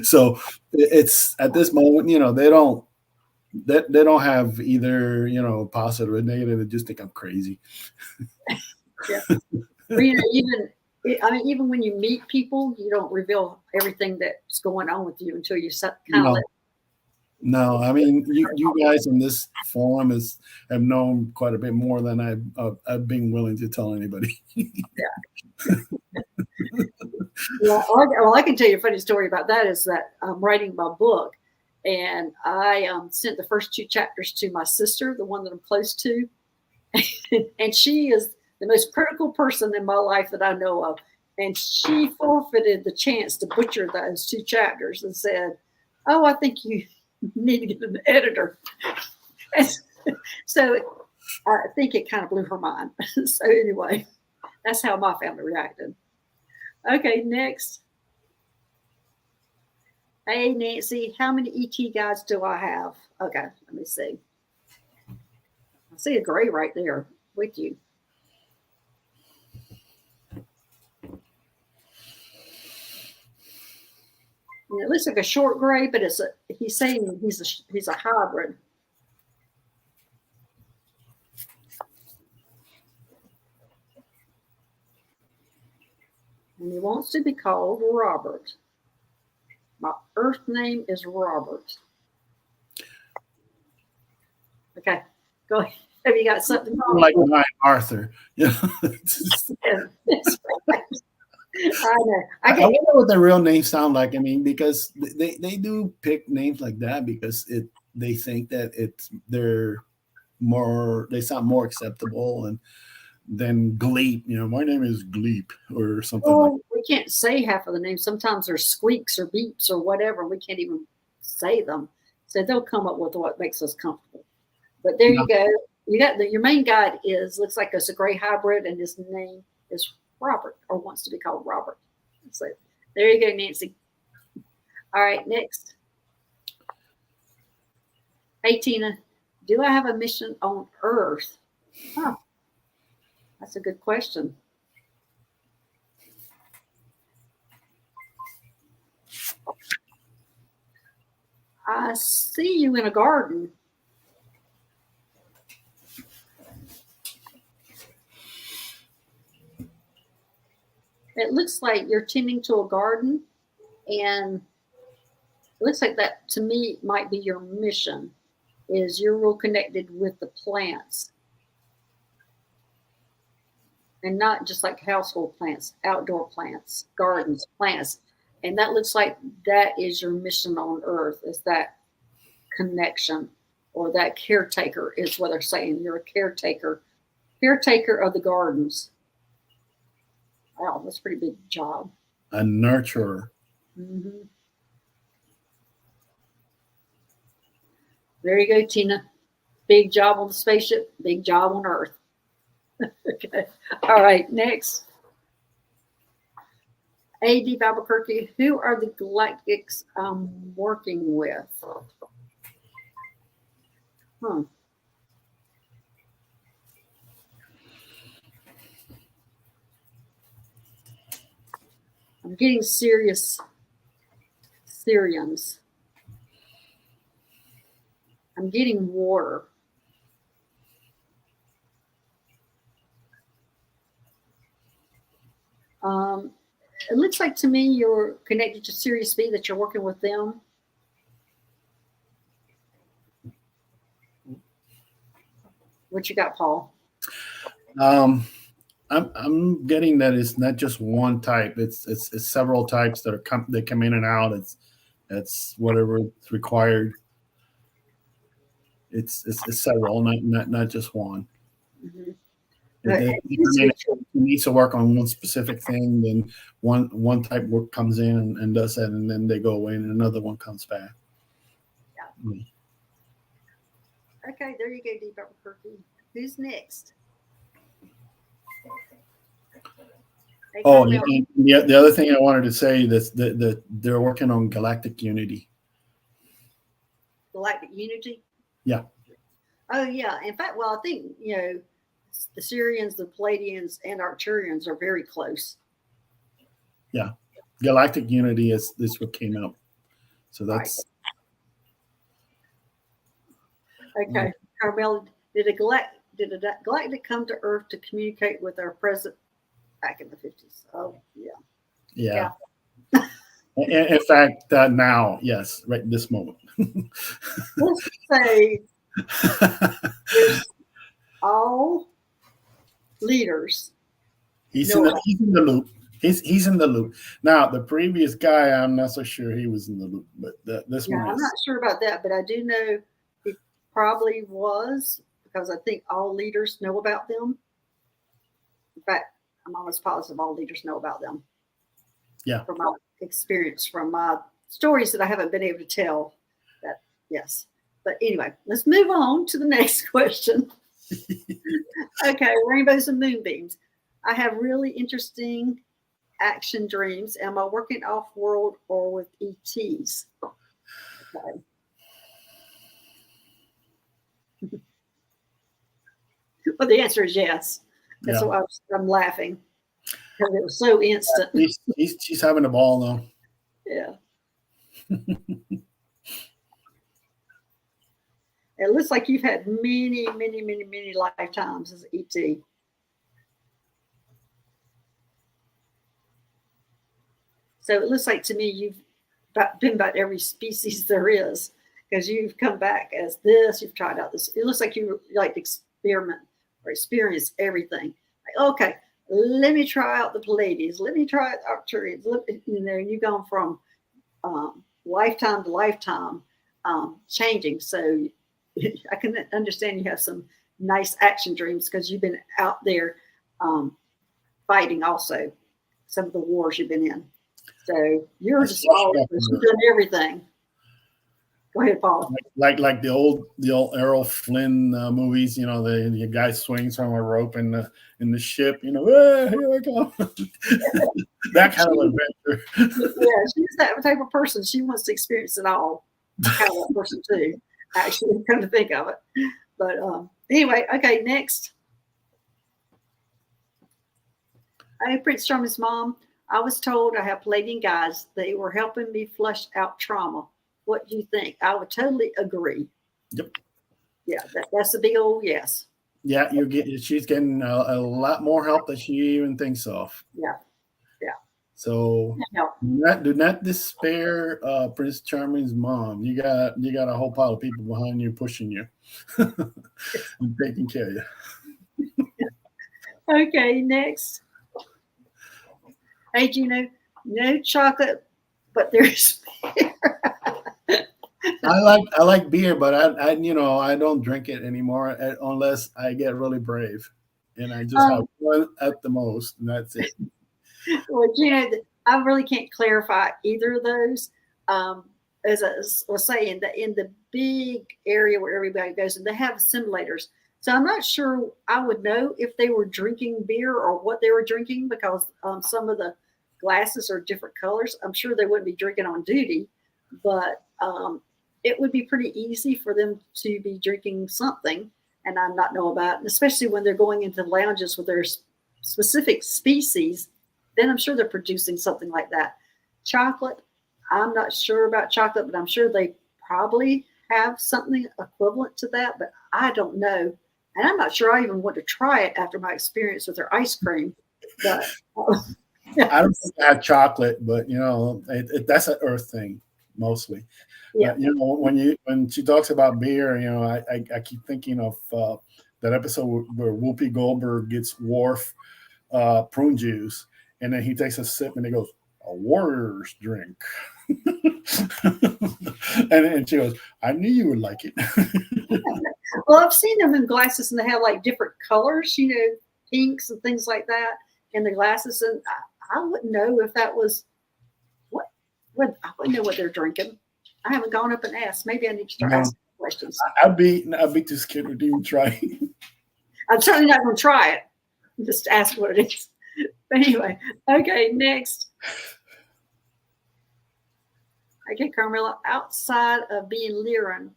So it's at this moment, they don't have either, positive or negative. They just think I'm crazy. Yeah. Even when you meet people, you don't reveal everything that's going on with you until you kind of No, I mean, you guys in this forum have known quite a bit more than I've been willing to tell anybody. Yeah. Well, I can tell you a funny story about that. Is that I'm writing my book, and I sent the first 2 chapters to my sister, the one that I'm close to, and she is the most critical person in my life that I know of, and she forfeited the chance to butcher those 2 chapters and said, "Oh, I think you need to get an editor." And so I think it kind of blew her mind. So anyway, that's how my family reacted. Okay, next. Hey, Nancy, how many ET guides do I have? Okay, let me see. I see a gray right there with you. And it looks like a short gray, but he's saying he's a hybrid. And he wants to be called Robert. My Earth name is Robert. Okay, go ahead. Have you got something? Like Ryan Arthur. Yeah, that's right. I know. I wonder what their real names sound like. I mean, because they do pick names like that because they think that they sound more acceptable and than Gleep. My name is Gleep or something like that. We can't say half of the names. Sometimes there's squeaks or beeps or whatever. We can't even say them. So they'll come up with what makes us comfortable. But there you go. You got your main guide looks like it's a gray hybrid, and his name is Robert, or wants to be called Robert. So there you go, Nancy. All right, next. Hey, Tina, do I have a mission on Earth? Huh. That's a good question. I see you in a garden. It looks like you're tending to a garden, and it looks like that to me might be your mission, is you're real connected with the plants. And not just like household plants, outdoor plants, gardens, plants. And that looks like that is your mission on Earth, is that connection, or that caretaker is what they're saying. You're a caretaker of the gardens. Wow, that's a pretty big job. A nurturer. Mm-hmm. There you go, Tina. Big job on the spaceship, big job on Earth. Okay. All right, next. A.D. Albuquerque, who are the galactics I'm working with? I'm getting serious Syrians. I'm getting water. It looks like to me you're connected to Sirius B, that you're working with them. What you got, Paul? I'm getting that it's not just one type. It's several types that come in and out. It's whatever it's required. It's several, not just one. Mm-hmm. It needs to work on one specific thing, then one type work comes in and does that, and then they go away, and another one comes back. Yeah. Mm. Okay, there you go, Deep Albuquerque. Who's next? Hey, oh, and the other thing I wanted to say is that they're working on galactic unity. Galactic unity? Yeah. Oh, yeah. In fact, well, I think, the Syrians, the Palladians, and Arcturians are very close. Yeah. Galactic unity is what came out. So that's... Right. Okay. Carmel, did a galactic come to Earth to communicate with our president back in the 50s? Oh, yeah. Yeah. In fact, now, yes, right this moment. Let's say all leaders. He's in the loop. He's in the loop. Now, the previous guy, I'm not so sure he was in the loop, but this one is. I'm not sure about that, but I do know he probably was, because I think all leaders know about them. In fact, I'm almost positive all leaders know about them. Yeah. From my experience, from my stories that I haven't been able to tell. That yes. But anyway, let's move on to the next question. Okay, rainbows and moonbeams. I have really interesting action dreams. Am I working off world or with ETs? Okay. Well, the answer is yes. That's why I'm laughing, because it was so instant. She's having a ball though. Yeah. It looks like you've had many, many, many, many lifetimes as an ET. So it looks like to me you've been about every species there is, because you've come back as this. You've tried out this. It looks like you like to experiment or experience everything. Like, okay, let me try out the Pallades. Let me try out Arcturians. You've gone from lifetime to lifetime changing. So I can understand you have some nice action dreams because you've been out there fighting also some of the wars you've been in. So you're just all you've done everything. Go ahead, Paul. Like the old Errol Flynn movies, the guy swings from a rope in the ship, hey, here I go. That kind of adventure. Yeah, she's that type of person. She wants to experience it all. I'm kind of that person too. Actually, come to think of it. But anyway, okay, next. Hey, Prince Charming's mom. I was told I have Palladian guides. They were helping me flush out trauma. What do you think? I would totally agree. Yep. Yeah, that's a big old yes. Yeah, she's getting a lot more help than she even thinks of. Yeah. So do not despair, Prince Charming's mom. You got a whole pile of people behind you pushing you and taking care of you. Okay, next. Hey, Gino, no chocolate, but there's beer. I like beer, but I don't drink it anymore unless I get really brave, and I just have one at the most, and that's it. Well, Gino, I really can't clarify either of those. As I was saying, that in the big area where everybody goes, and they have simulators. So I'm not sure I would know if they were drinking beer or what they were drinking because some of the glasses are different colors. I'm sure they wouldn't be drinking on duty, but it would be pretty easy for them to be drinking something and I not know about, and especially when they're going into lounges with their specific species, then I'm sure they're producing something like that. Chocolate, I'm not sure about chocolate, but I'm sure they probably have something equivalent to that, but I don't know. And I'm not sure I even want to try it after my experience with their ice cream. But I don't think I had chocolate, but that's an earth thing mostly. Yeah. When she talks about beer, I keep thinking of that episode where Whoopi Goldberg gets Worf prune juice, and then he takes a sip and he goes, "A warrior's drink," and she goes, "I knew you would like it." Well, I've seen them in glasses, and they have like different colors, pinks and things like that in the glasses, and I wouldn't know if that was what I wouldn't know what they're drinking. I haven't gone up and asked. Maybe I need to start asking questions. I'd be too scared to even try. I'm certainly not going to try it. Just ask what it is. But anyway, okay, next. Okay, Carmela. Outside of being Lyran,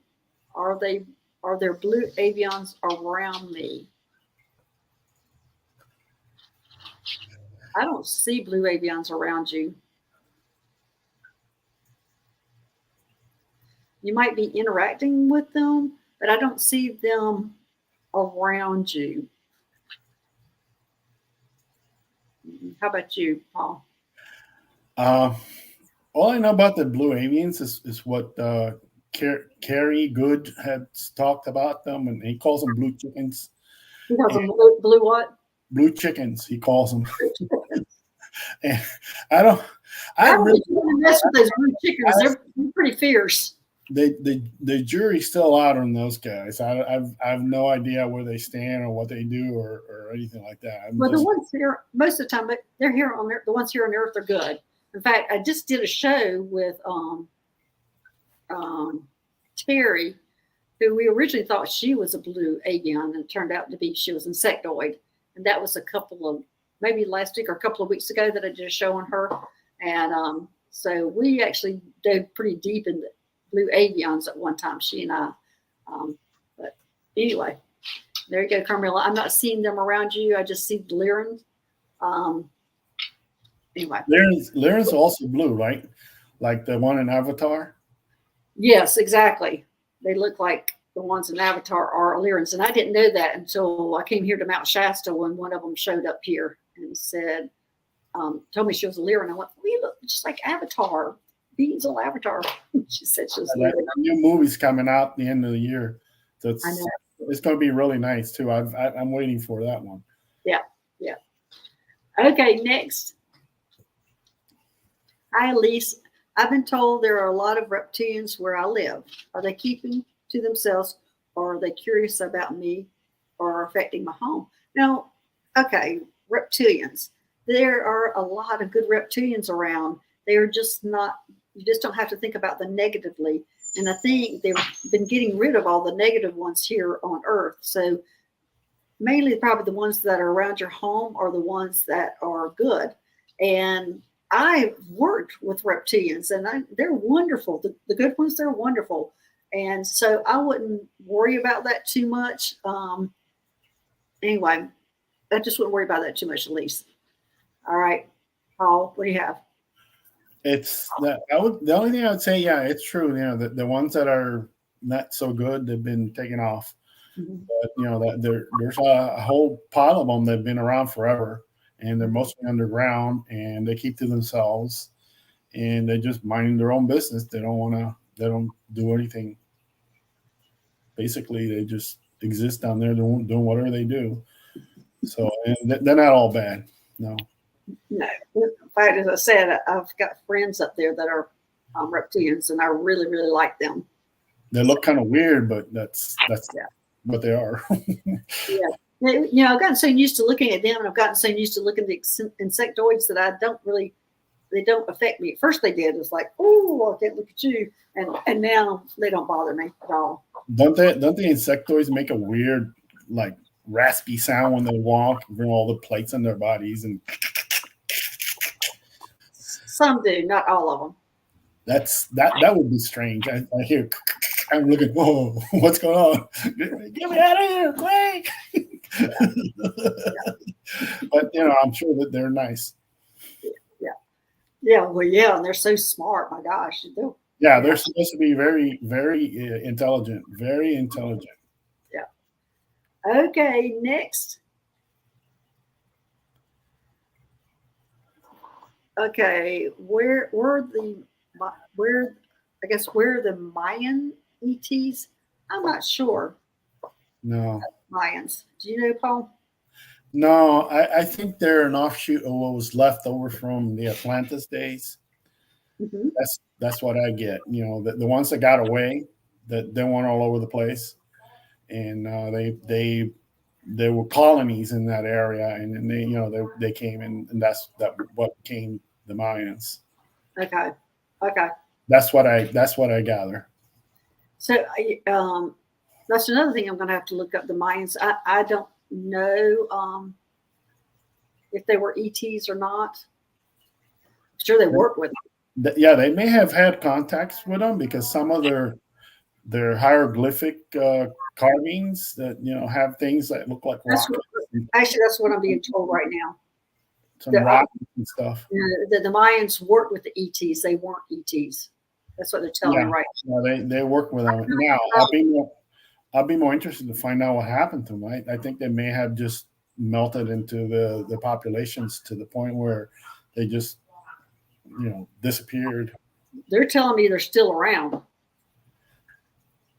are there blue avians around me? I don't see blue avians around you. You might be interacting with them, but I don't see them around you. How about you, Paul? All I know about the blue avians is what Kerry Good had talked about them, and he calls them blue chickens. He calls them blue what? Blue chickens, he calls them. And I really mess with those blue chickens. They're pretty fierce. The jury's still out on those guys. I have no idea where they stand or what they do or anything like that. The ones here, most of the time, but they're here on Earth. The ones here on Earth are good. In fact, I just did a show with Terry, who we originally thought she was a blue avian, and it turned out to be she was insectoid. And that was maybe last week or a couple of weeks ago that I did a show on her. And so we actually dove pretty deep in the blue avians at one time, she and I. But anyway, there you go, Carmela. I'm not seeing them around you. I just see Lyran. Anyway. Lyran's also blue, right? Like the one in Avatar? Yes, exactly. They look like the ones in Avatar are Lyrans. And I didn't know that until I came here to Mount Shasta when one of them showed up here and said, told me she was a Lyran. I went, we look just like Avatar. beans on Avatar. She said she was That leaving. new movie's coming out at the end of the year, so I know. it's going to be really nice too. I'm waiting for that one. Yeah, yeah. Okay, next. Hi, Elise. I've been told there are a lot of reptilians where I live. Are they keeping to themselves, or are they curious about me, or affecting my home? Now, okay, reptilians. There are a lot of good reptilians around. They are just not. You just don't have to think about them negatively. And I think they've been getting rid of all the negative ones here on Earth. So mainly probably the ones that are around your home are the ones that are good. And I've worked with reptilians and they're wonderful. The good ones, they're wonderful. And so I wouldn't worry about that too much. Anyway, I just wouldn't worry about that too much, at least. All right, Paul, what do you have? It's that the only thing I would say, yeah, it's true. You know, the ones that are not so good, they've been taken off. Mhm. But you know that there's a whole pile of them that've been around forever, and they're mostly underground, and they keep to themselves, and they just minding their own business. They don't do anything. Basically, they just exist down there doing whatever they do. So and they're not all bad. No. No. In fact, as I said, I've got friends up there that are reptilians, and I really, really like them. They look kind of weird, but that's Yeah. what they are. Yeah. You know, I've gotten so used to looking at them, and I've gotten so used to looking at the insectoids that they don't affect me. At first they did. It's like, oh, I can't look at you. And now they don't bother me at all. Don't the insectoids make a weird, like, raspy sound when they walk, bring all the plates on their bodies, and Some do, not all of them. that would be strange. I hear, I'm looking, whoa, what's going on? Get me out of here, quick! But you know, I'm sure that they're nice. Yeah. Yeah. Well, yeah. And they're so smart. My gosh. Yeah, they're supposed to be very, very intelligent. Very intelligent. Yeah. Okay. Next. Okay. Where I guess where the Mayan ETs? I'm not sure. No. Mayans. Do you know, Paul? No, I think they're an offshoot of what was left over from the Atlantis days. Mm-hmm. That's what I get. You know, the ones that got away, that they went all over the place, and they were colonies in that area, and then they came in, and that's what became the Mayans. Okay. Okay. That's what I gather. So that's another thing I'm going to have to look up the Mayans. I don't know if they were ETs or not. I'm sure they worked with them. Yeah, they may have had contacts with them because some of their hieroglyphic carvings that have things that look like rocks. Actually, that's what I'm being told right now. Some rocks and stuff. The Mayans worked with the ETs. They weren't ETs. That's what they're telling me right now. Yeah, they work with them. Now, I'll be more interested to find out what happened to them. I think they may have just melted into the populations to the point where they just disappeared. They're telling me they're still around.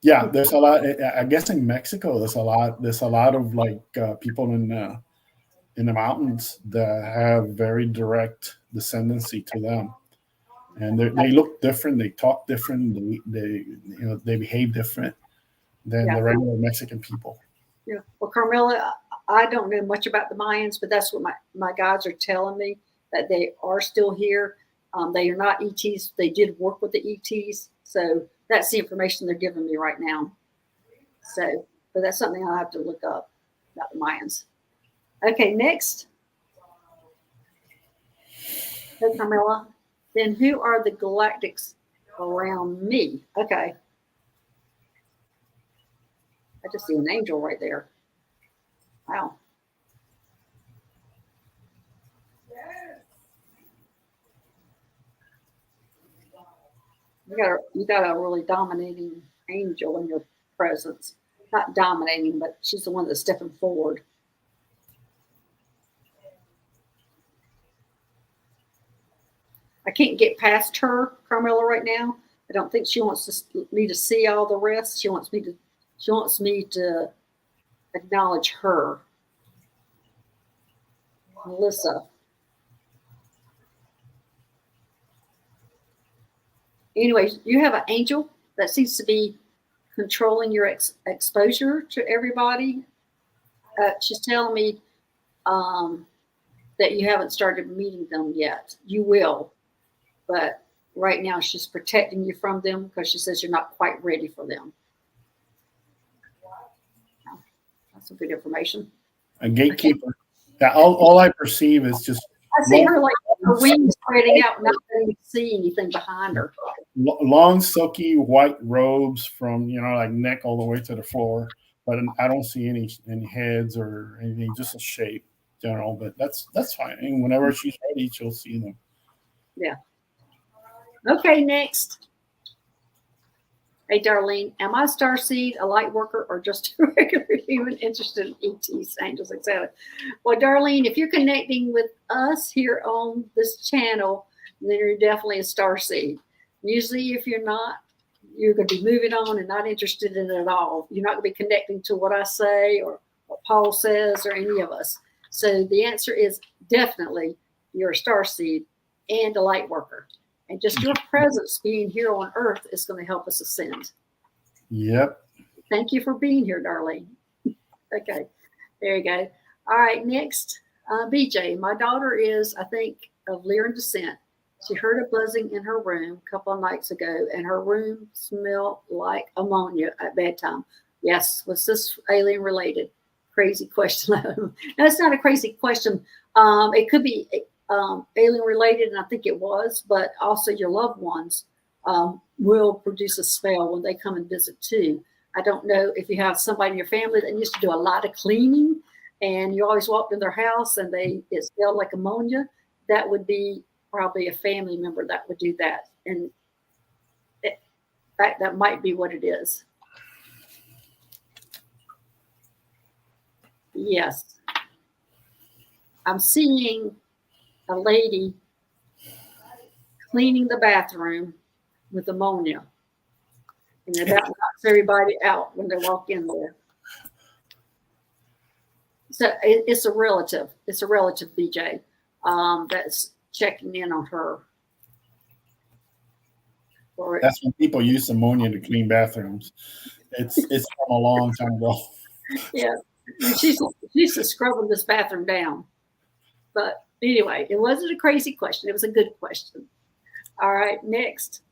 Yeah, there's a lot. I guess in Mexico, there's a lot of like people in the mountains that have very direct descendancy to them, and they look different. They talk different. They behave different than the regular Mexican people. Yeah. Well, Carmela, I don't know much about the Mayans, but that's what my guys are telling me, that they are still here. They are not ETs. They did work with the ETs. So that's the information they're giving me right now. So, but that's something I'll have to look up about the Mayans. Okay, next. Okay, Carmela. Then who are the galactics around me? Okay. I just see an angel right there. Wow. You got a really dominating angel in your presence. Not dominating, but she's the one that's stepping forward. I can't get past her, Carmela, right now. I don't think she wants me to see all the rest. She wants me to acknowledge her. Melissa. Anyways, you have an angel that seems to be controlling your exposure to everybody. She's telling me that you haven't started meeting them yet. You will, but right now she's protecting you from them because she says you're not quite ready for them. That's some good information. A gatekeeper. Yeah, all I perceive is just. I see her like her wings spreading out, not letting me see anything behind her. Long, silky white robes from like neck all the way to the floor, but I don't see any heads or anything. Just a shape, general. But that's fine. And whenever she's ready, she'll see them. Yeah. Okay, next. Hey, Darlene, am I starseed, a light worker, or just a regular human interested in ETs, angels, etc.? Well, Darlene, if you're connecting with us here on this channel, then you're definitely a starseed. Usually, if you're not, you're going to be moving on and not interested in it at all. You're not going to be connecting to what I say or what Paul says or any of us. So the answer is definitely you're a starseed and a light worker. And just your presence being here on Earth is going to help us ascend. Yep. Thank you for being here, Darlene. Okay, there you go. All right, next, BJ. My daughter is, I think, of Lyran descent. She heard a buzzing in her room a couple of nights ago, and her room smelled like ammonia at bedtime. Yes, was this alien related? Crazy question. No, it's not a crazy question. It could be alien related, and I think it was, but also your loved ones will produce a smell when they come and visit too. I don't know if you have somebody in your family that used to do a lot of cleaning and you always walked in their house and it smelled like ammonia. That would be probably a family member that would do that. And that might be what it is. Yes. I'm seeing a lady cleaning the bathroom with ammonia. And that knocks everybody out when they walk in there. So it's a relative. It's a relative, BJ, that's checking in on her. That's when people use ammonia to clean bathrooms. It's from a long time ago. Yeah, she's scrubbing this bathroom down. But anyway, it wasn't a crazy question. It was a good question. All right, next.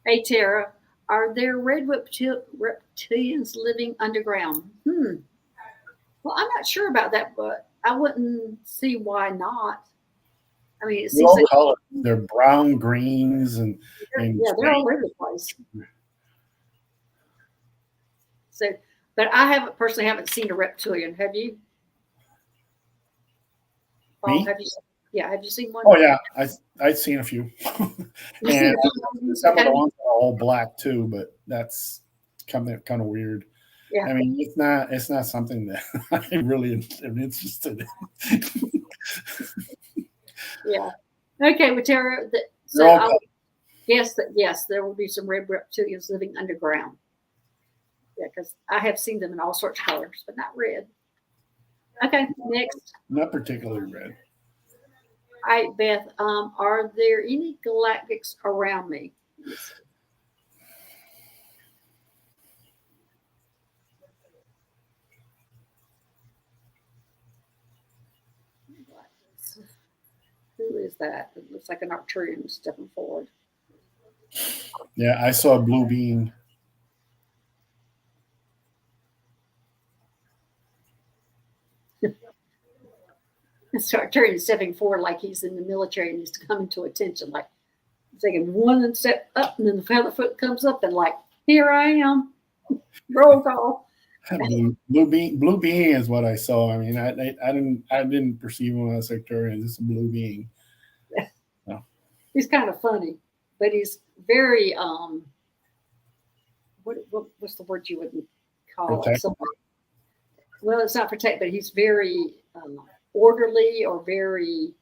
Hey, Tara, are there red reptilians living underground? Well, I'm not sure about that, but I wouldn't see why not. I mean, it seems like color. They're brown, greens, and they're all over the place. So, but I personally haven't seen a reptilian. Have you? Me? Have you? Yeah, have you seen one? Oh yeah, I've seen a few. And some of the ones are all black too, but that's kind of weird. Yeah. I mean, it's not something that I really am interested in. Yeah. Okay, well, Tara, so I would guess that yes, there will be some red reptilians living underground. Yeah, because I have seen them in all sorts of colors, but not red. Okay, next. Not particularly red. All right, Beth, are there any galactics around me? Who is that? It looks like an Arcturian stepping forward. Yeah, I saw a blue beam. It's Arcturian stepping forward like he's in the military and he's coming to attention, like taking one step up and then the other foot comes up and like, here I am. Roll call. Blue being is what I saw. I mean, I didn't perceive him as Arcturian. It's a blue being. Yeah. No. He's kind of funny, but he's very what's the word you would call it? Well, it's not protect, but he's very orderly or very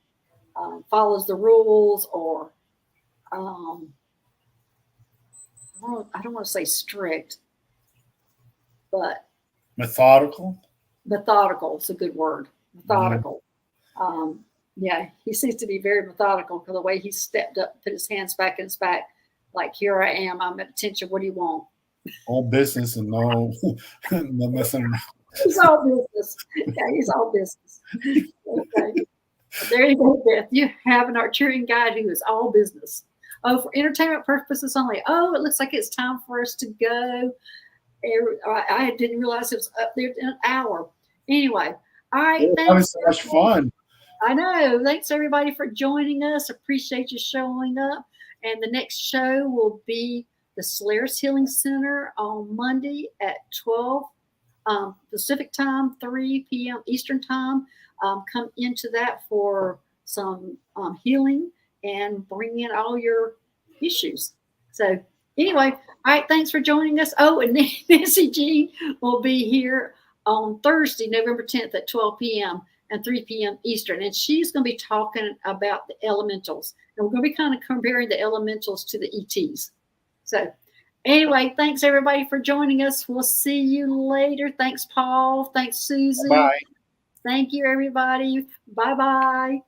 follows the rules, or I don't want to say strict, but Methodical. methodical is a good word. Methodical. Yeah, he seems to be very methodical for the way he stepped up, put his hands back in his back, like, here I am, I'm at attention. What do you want? All business and no, no messing around. He's all business. Yeah, he's all business. Okay. There you go, Beth. You have an Arcturian guide who is all business. Oh, for entertainment purposes only. Oh, it looks like it's time for us to go. I didn't realize it was up there in an hour. Anyway, all right. We're having Thanks. so much fun. I know. Thanks, everybody, for joining us. Appreciate you showing up. And the next show will be the Solaris Healing Center on Monday at 12 Pacific time, 3 p.m. Eastern time. Come into that for some healing and bring in all your issues. So anyway, all right, thanks for joining us. Oh, and Nancy Jean will be here on Thursday, November 10th at 12 p.m. and 3 p.m. Eastern. And she's going to be talking about the elementals. And we're going to be kind of comparing the elementals to the ETs. So anyway, thanks everybody for joining us. We'll see you later. Thanks, Paul. Thanks, Susie. Bye. Thank you, everybody. Bye-bye.